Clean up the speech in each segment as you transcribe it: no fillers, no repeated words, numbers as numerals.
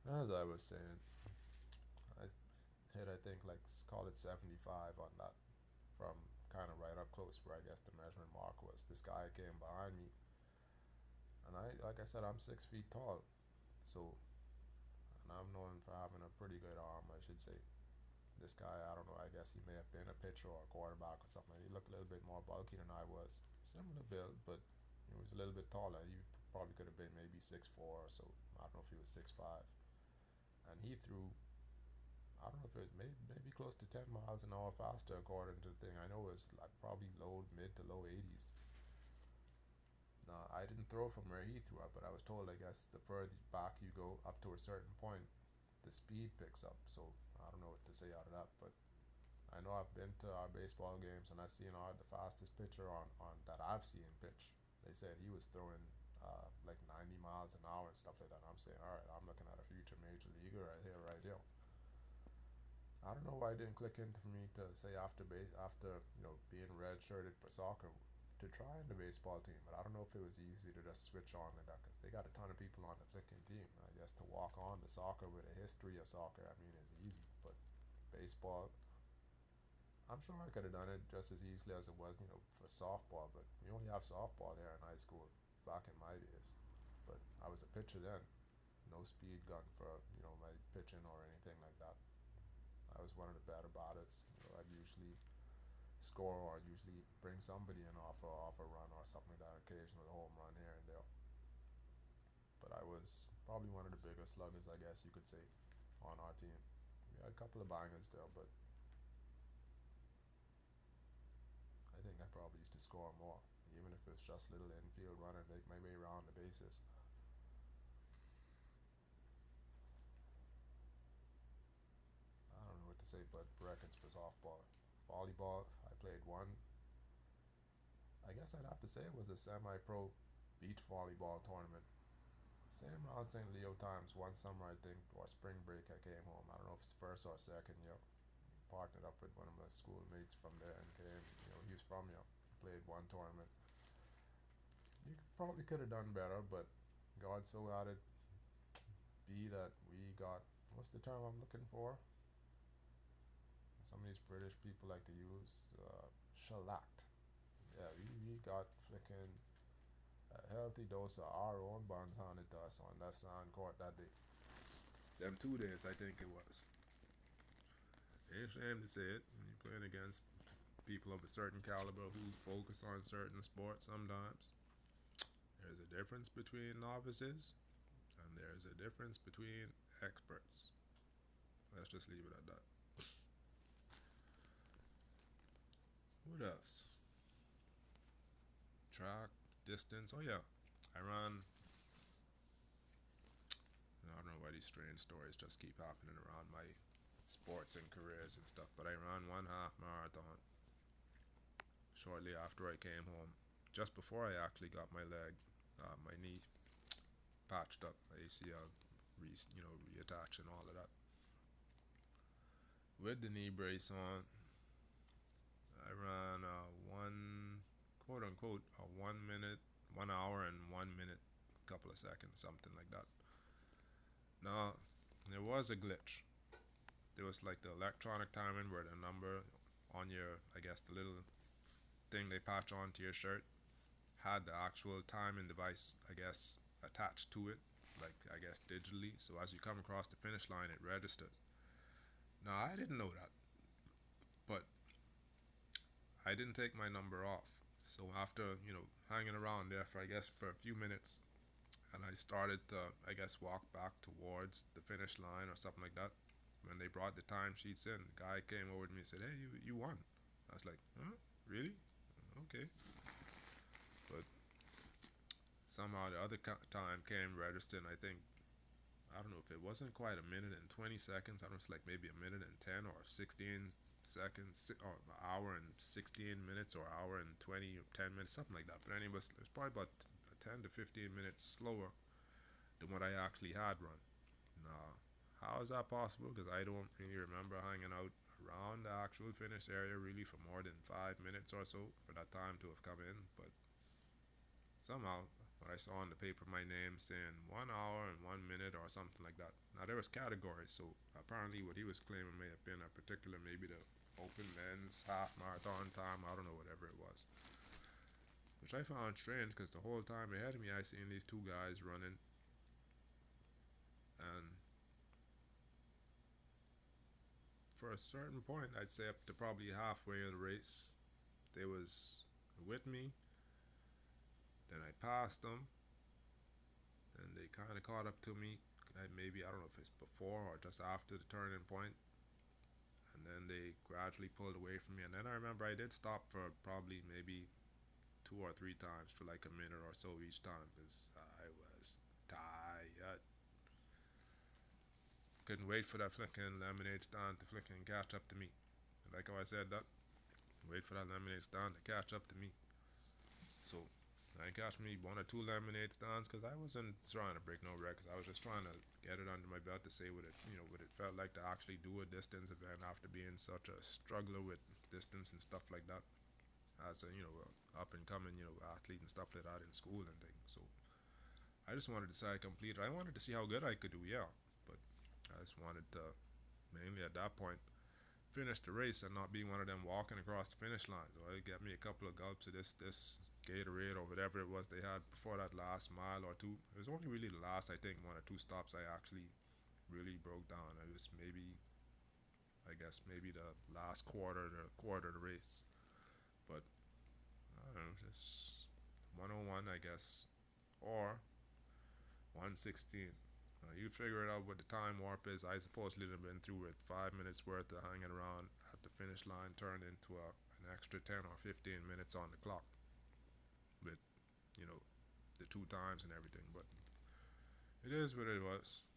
As I was saying, I hit, I think, like, call it 75 on that from kind of right up close where I guess the measurement mark was. This guy came behind me, and like I said, I'm 6 feet tall, so, and I'm known for having a pretty good arm, I should say. This guy, I don't know, I guess he may have been a pitcher or a quarterback or something. He looked a little bit more bulky than I was. Similar build, but he was a little bit taller. He probably could have been maybe 6'4" or so. I don't know if he was 6'5". And he threw, I don't know if it was maybe close to 10 miles an hour faster according to the thing. I know it was like probably mid to low 80s. Now, I didn't throw from where he threw up, but I was told, I guess, the further back you go up to a certain point, the speed picks up. So I don't know what to say out of that, but I know I've been to our baseball games and I've seen the fastest pitcher on that I've seen pitch. They said he was throwing like 90 miles an hour and stuff like that. I'm saying, all right, I'm looking at a future major leaguer right here, right there. I don't know why it didn't click into me to say after being redshirted for soccer to try in the baseball team, but I don't know if it was easy to just switch on like that because they got a ton of people on the flicking team. I guess to walk on to soccer with a history of soccer, I mean, is easy, but baseball, I'm sure I could have done it just as easily as it was, for softball, but we only have softball here in high school back in my days. But I was a pitcher then. No speed gun for, my pitching or anything like that. I was one of the better batters. I'd usually score or usually bring somebody in off a run or something like that, occasional home run here and there. But I was probably one of the bigger sluggers, I guess you could say, on our team. We had a couple of bangers there, but I think I probably used to score more, even if it's just little infield running, make my way around the bases. I don't know what to say, but records for softball. Volleyball, I played one. I guess I'd have to say it was a semi-pro beach volleyball tournament. Same around St. Leo times. One summer, I think, or spring break, I came home. I don't know if it's first or second year. Partnered up with one of my schoolmates from there and came. He was from here. Played one tournament. You probably could have done better, but God so had it be that we got, what's the term I'm looking for? Some of these British people like to use shellacked. Yeah, we got freaking a healthy dose of our own buns handed to us on that sand court that day. Them 2 days, I think it was. Ain't ashamed to say it. You're playing against people of a certain caliber who focus on certain sports sometimes. There's a difference between novices and there's a difference between experts. Let's just leave it at that. What else? Track, distance. Oh yeah, I ran. I don't know why these strange stories just keep happening around my sports and careers and stuff, but I ran one half marathon shortly after I came home, just before I actually got my leg, my knee patched up, ACL, reattached and all of that. With the knee brace on, I ran one, quote unquote, a 1 minute, 1 hour and 1 minute, couple of seconds, something like that. Now, there was a glitch. There was like the electronic timing where the number on your, I guess, the little thing they patch onto your shirt had the actual timing device, I guess, attached to it, like, I guess, digitally. So as you come across the finish line, it registers. Now, I didn't know that, but I didn't take my number off. So after, hanging around there for, I guess, for a few minutes, and I started to, I guess, walk back towards the finish line or something like that. When they brought the timesheets in, the guy came over to me and said, "Hey, you won." I was like, "Huh? Really? Okay." But somehow the other time came registered, and I think, I don't know if it wasn't quite a minute and 20 seconds. I don't know, it's like maybe a minute and 10 or 16 seconds, or an hour and 16 minutes, or hour and 20 or 10 minutes, something like that. But anyway, it was probably about 10 to 15 minutes slower than what I actually had run. Now, how is that possible? Because I don't really remember hanging out around the actual finish area really for more than 5 minutes or so for that time to have come in. But somehow, when I saw on the paper my name saying 1 hour and 1 minute or or something like that. Now there was categories, so apparently what he was claiming may have been a particular, maybe the open men's half marathon time, I don't know, whatever it was. Which I found strange because the whole time ahead of me I seen these two guys running, and for a certain point, I'd say up to probably halfway of the race, they was with me. Then I passed them, and they kind of caught up to me. Maybe, I don't know if it's before or just after the turning point, and then they gradually pulled away from me. And then I remember I did stop for probably maybe 2 or 3 times for like a minute or so each time because I was tired. Couldn't wait for that flicking lemonade stand to flicking catch up to me. Like how I said that, wait for that lemonade stand to catch up to me. So I catch me 1 or 2 lemonade stands because I wasn't trying to break no records. I was just trying to get it under my belt to say what it felt like to actually do a distance event after being such a struggler with distance and stuff like that as a up and coming athlete and stuff like that in school and things. So I just wanted to say I completed. I wanted to see how good I could do, yeah, but I just wanted to mainly at that point finish the race and not be one of them walking across the finish line. So it got me a couple of gulps of this Gatorade or whatever it was they had before that last mile or two. It was only really the last, I think, 1 or 2 stops I actually really broke down. It was maybe the last quarter of the race. But I don't know, just 101, I guess, or 116. You figure it out what the time warp is. I supposedly have been through with 5 minutes worth of hanging around at the finish line, turned into an extra 10 or 15 minutes on the clock with the 2 times and everything. But it is what it was.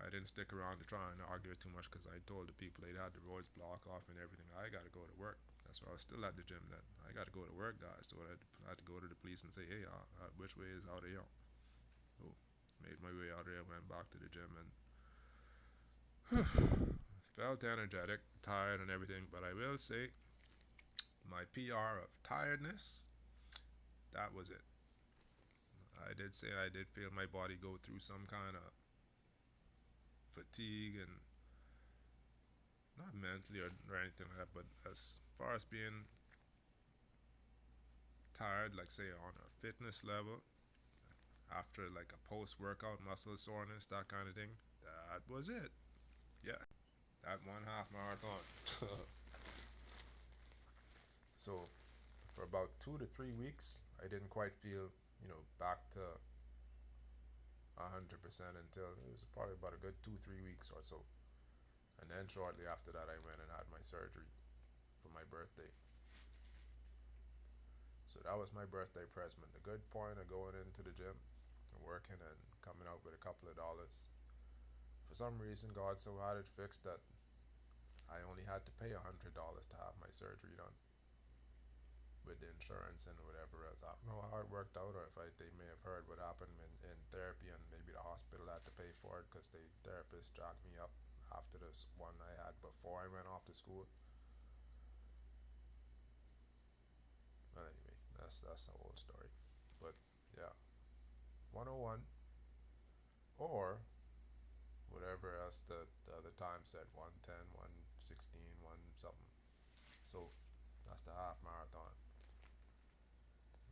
I didn't stick around to try and argue it too much because I told the people they'd had the roads block off and everything. I got to go to work. That's why I was still at the gym then. I got to go to work, guys. So I had to go to the police and say, hey, which way is out of here? So made my way out of there, went back to the gym, and felt energetic, tired and everything. But I will say my PR of tiredness, that was it. I did say I did feel my body go through some kind of fatigue, and not mentally or anything like that, but as far as being tired, like say on a fitness level, after like a post-workout muscle soreness, that kind of thing, that was it. Yeah, that 1/2 marathon. So for about 2 to 3 weeks, I didn't quite feel, back to 100% until it was probably about a good 2 3 weeks or so. And then shortly after that, I went and had my surgery for my birthday. So that was my birthday present. The good point of going into the gym and working and coming out with a couple of dollars. For some reason, God so had it fixed that I only had to pay $100 to have my surgery done with the insurance and whatever else. I don't know how it worked out, or if they may have heard what happened in therapy, and maybe the hospital had to pay for it because the therapist jacked me up after this one I had before I went off to school. But anyway, that's the whole story. But yeah, 101 or whatever else the other time said, 110, 116, 1 something. So that's the half marathon.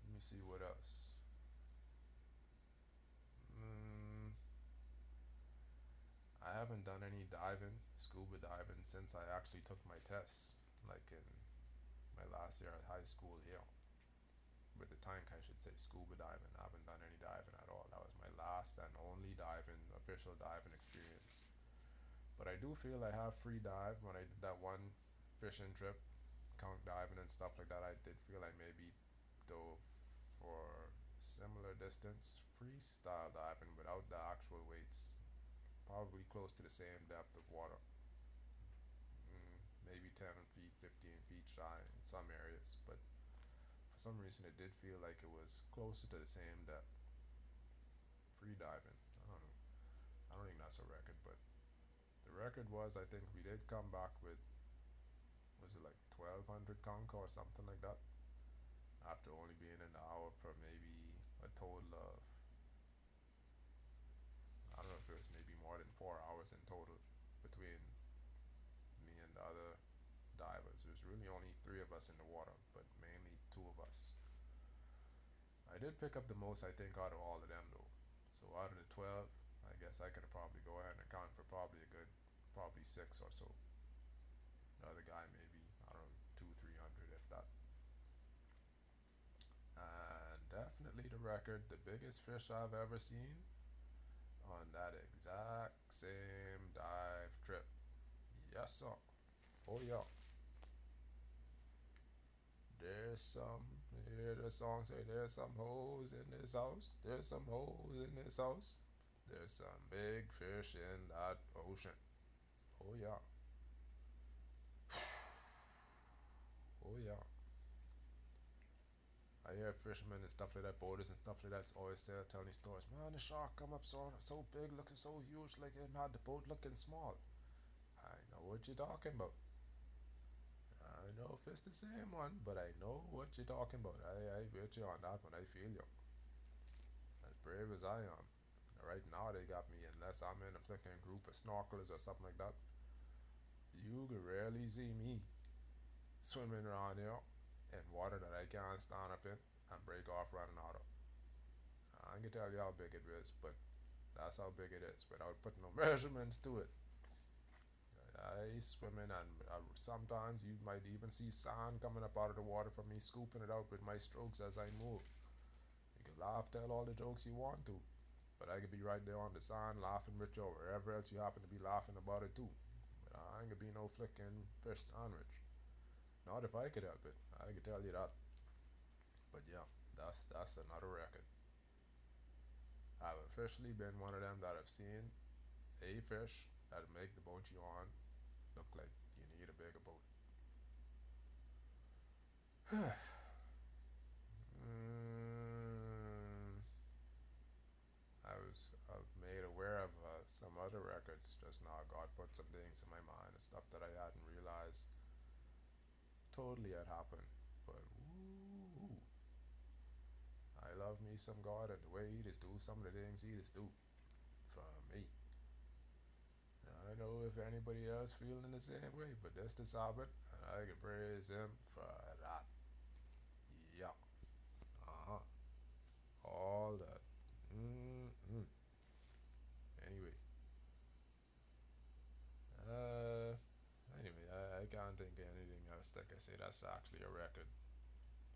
Let me see what else. I haven't done any scuba diving, since I actually took my tests, like in my last year at high school here. With the tank, I should say, scuba diving. I haven't done any diving at all. That was my last and only official diving experience. But I do feel I have free dive. When I did that one fishing trip, conch diving and stuff like that, I did feel I maybe dove for similar distance freestyle diving without the actual weights, probably close to the same depth of water, maybe 10 feet, 15 feet shy in some areas, but for some reason it did feel like it was closer to the same depth. Free diving, I don't know, I don't think that's a record, but the record was, I think we did come back with, was it like 1200 conch or something like that, after only being in the hour for maybe a total of, I don't know if it was maybe hours in total between me and the other divers. There's really only three of us in the water, but mainly two of us. I did pick up the most, I think, out of all of them though. So out of the 12, I guess I could probably go ahead and account for probably a good, probably six or so. The other guy maybe, I don't know, two, 300 if that. And definitely the record, the biggest fish I've ever seen on that exact same dive trip. Yes, sir. Oh, yeah. There's some, you hear the song say, there's some hoes in this house. There's some hoes in this house. There's some big fish in that ocean. Oh, yeah. Oh, yeah. I hear fishermen and stuff like that, boaters and stuff like that, always telling these stories. Man, the shark come up so big, looking so huge, like it had the boat looking small. I know what you're talking about. I know if it's the same one, but I know what you're talking about. I bet you on that one. I feel you. As brave as I am. Right now they got me, unless I'm in a flicking group of snorkelers or something like that. You can rarely see me swimming around here in water that I can't stand up in and break off running out of. I can tell you how big it is, but that's how big it is without putting no measurements to it. I swimming, and sometimes you might even see sand coming up out of the water from me scooping it out with my strokes as I move. You can laugh, tell all the jokes you want to, but I could be right there on the sand laughing with you, or wherever else you happen to be laughing about it too. But I ain't gonna be no flicking fish sandwich. Not if I could help it. I could tell you that. But yeah, that's another record. I've officially been one of them that have seen a fish that make the boat you on look like you need a bigger boat. Mm, I've made aware of some other records just now. God put some things in my mind and stuff that I hadn't realized totally had happened. But woo, I love me some God and the way He just do some of the things He just do for me. I don't know if anybody else feeling the same way, but that's the Sabbath, and I can praise Him for that. Yeah. Uh huh. All that. Mm-mm. Anyway. Uh. Anyway, I can't think of anything else. Like I say, that's actually a record.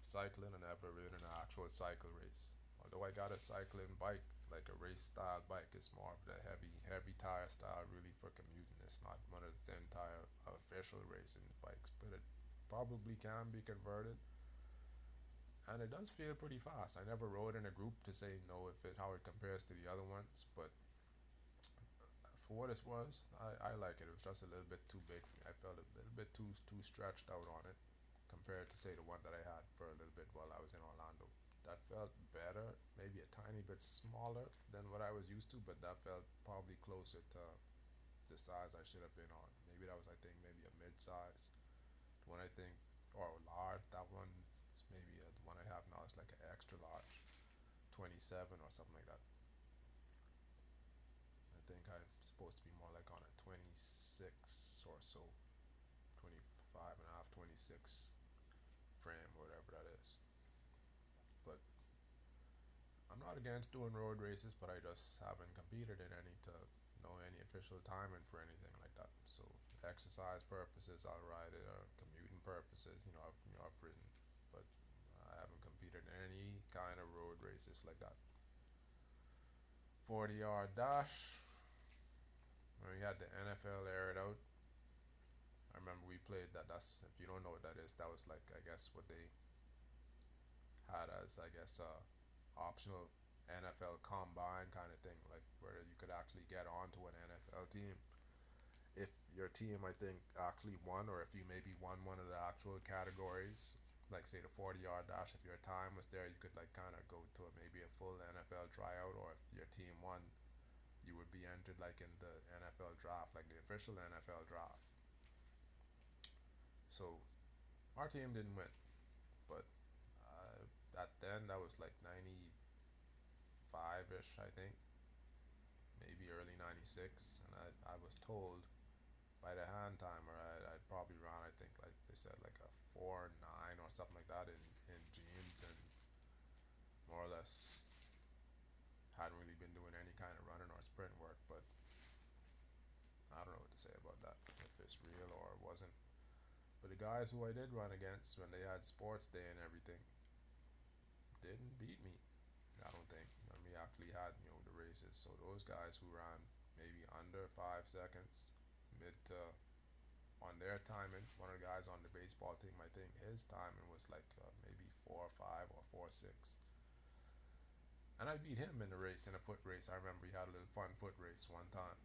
Cycling, I never ridden an actual cycle race. Although I got a cycling bike, like a race style bike, it's more of the heavy tire style, really for commuting. It's not one of the thin tire official racing bikes, but it probably can be converted, and it does feel pretty fast. I never rode in a group to say no if it how it compares to the other ones, but for what it was, I like it. It was just a little bit too big for me. I felt a little bit too stretched out on it compared to say the one that I had for a little bit while I was in Orlando. That felt better, maybe a tiny bit smaller than what I was used to, but that felt probably closer to the size I should have been on. Maybe that was, I think, maybe a mid size. The one I think, or large, that one is maybe the one I have now is like an extra large, 27 or something like that. I think I'm supposed to be more like on a 26 or so, 25 and a half, 26 frame, whatever that is. But I'm not against doing road races, but I just haven't competed in any to know any official timing for anything like that. So exercise purposes, I'll ride it, or commuting purposes, I've ridden, but I haven't competed in any kind of road races like that. 40-yard dash. When we had the NFL air it out, I remember we played that. That's, if you don't know what that is, that was like, I guess what they had as, I guess, optional NFL combine kind of thing, like where you could actually get onto an NFL team if your team, I think, actually won, or if you maybe won one of the actual categories, like say the 40-yard dash. If your time was there, you could like kind of go to maybe a full NFL tryout, or if your team won, you would be entered like in the NFL draft, like the official NFL draft. So our team didn't win, but at then that was like 95 ish, I think, maybe maybe early 96, and I was told by the hand timer I'd probably run, I think, like they said, like a 4.9 or something like that in jeans, and more or less hadn't really been doing any kind of running or sprint work, but I don't know what to say about that, if it's real or it wasn't. But the guys who I did run against when they had sports day and everything didn't beat me. I don't think. When we actually had, the races. So those guys who ran maybe under 5 seconds, mid to on their timing. One of the guys on the baseball team, I think his timing was like maybe 4.5 or 4.6. And I beat him in the race, in a foot race. I remember he had a little fun foot race one time.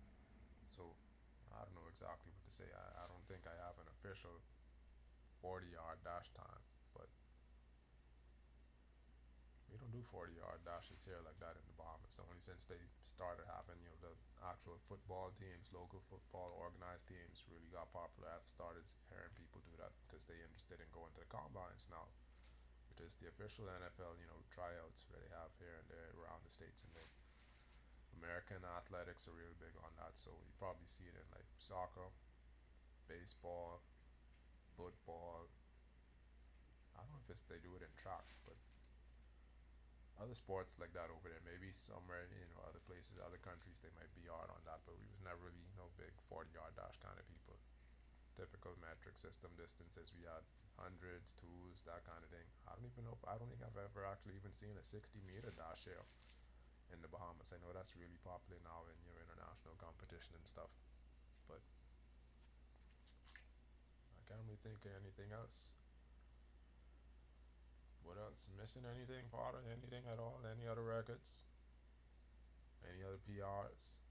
So I don't know exactly what to say. I don't think I have an official 40-yard dash time, but we don't do 40-yard dashes here like that in the Bahamas. Only since they started having, the actual football teams, local football organized teams really got popular. I've started hearing people do that because they're interested in going to the combines now, which is the official NFL, tryouts where they have here and there around the states, and they American athletics are real big on that. So you probably see it in like soccer, baseball, football. I don't know if they do it in track, but other sports like that over there. Maybe somewhere, other places, other countries, they might be hard on that, but we was never really no big 40-yard dash kind of people. Typical metric system distances, we had hundreds, twos, that kind of thing. I don't think I've ever actually even seen a 60-meter dash here in the Bahamas. I know that's really popular now in your international competition and stuff, but I can't really think of anything else. What else? Missing anything, Potter? Anything at all? Any other records? Any other PRs?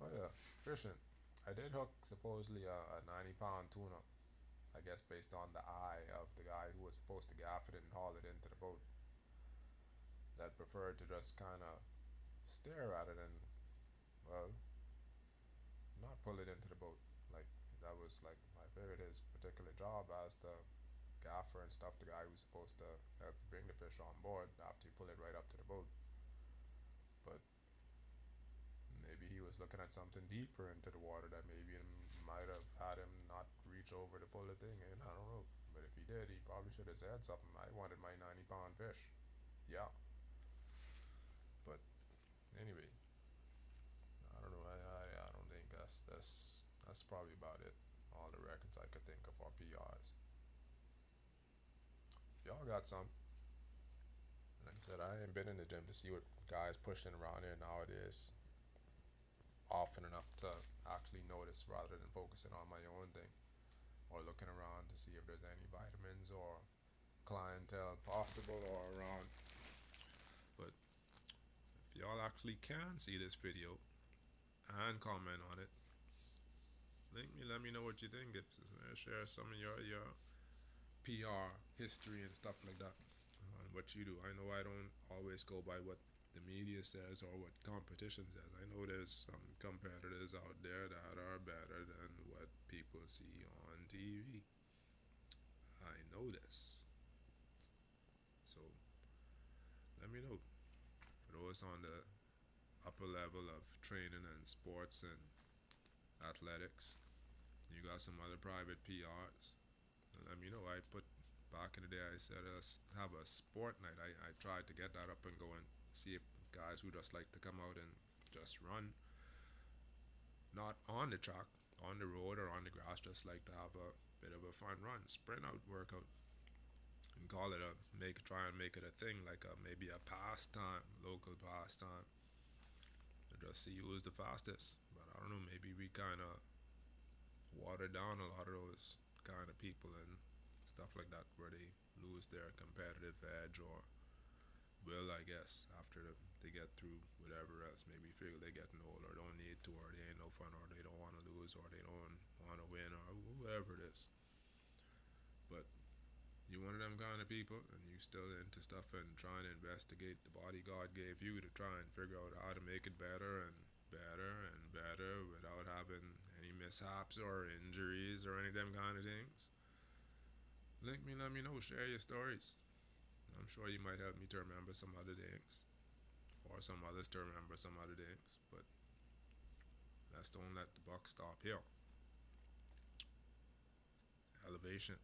Oh yeah, fishing. I did hook supposedly a 90-pound tuna. I guess based on the eye of the guy who was supposed to gaff it and haul it into the boat. That preferred to just kind of stare at it and, well, not pull it into the boat. Like, that was like, I figured his particular job as the gaffer and stuff, the guy who's supposed to help bring the fish on board after you pull it right up to the boat. But maybe he was looking at something deeper into the water that maybe it might have had him not reach over to pull the thing in. I don't know. But if he did, he probably should have said something. I wanted my 90-pound fish. Yeah. But anyway, I don't know. I don't think that's probably about it. All the records I could think of are PRs. Y'all got some. Like I said, I ain't been in the gym to see what guys pushing around here nowadays often enough to actually notice rather than focusing on my own thing or looking around to see if there's any vitamins or clientele possible or around. But if y'all actually can see this video and comment on it, link me, let me know what you think. If share some of your PR history and stuff like that on what you do. I know I don't always go by what the media says or what competition says. I know there's some competitors out there that are better than what people see on TV. I know this. So let me know. For those on the upper level of training and sports and athletics, you got some other private PRs, let me know. I put back in the day, I said have a sport night. I tried to get that up and going, see if guys who just like to come out and just run, not on the track, on the road or on the grass, just like to have a bit of a fun run, sprint out workout, and call it try and make it a thing, like maybe a pastime, local pastime, and just see who's the fastest. But I don't know, maybe we kind of water down a lot of those kind of people and stuff like that, where they lose their competitive edge or will, I guess, after they get through whatever else. Maybe feel they getting old or don't need to, or they ain't no fun, or they don't want to lose, or they don't want to win, or whatever it is. But you one of them kind of people and you still into stuff and trying to investigate the body God gave you to try and figure out how to make it better and better and better without having any mishaps or injuries or any of them kind of things. Link me, let me know, share your stories. I'm sure you might help me to remember some other things. or some others to remember some other things, but let's don't let the buck stop here. Elevation.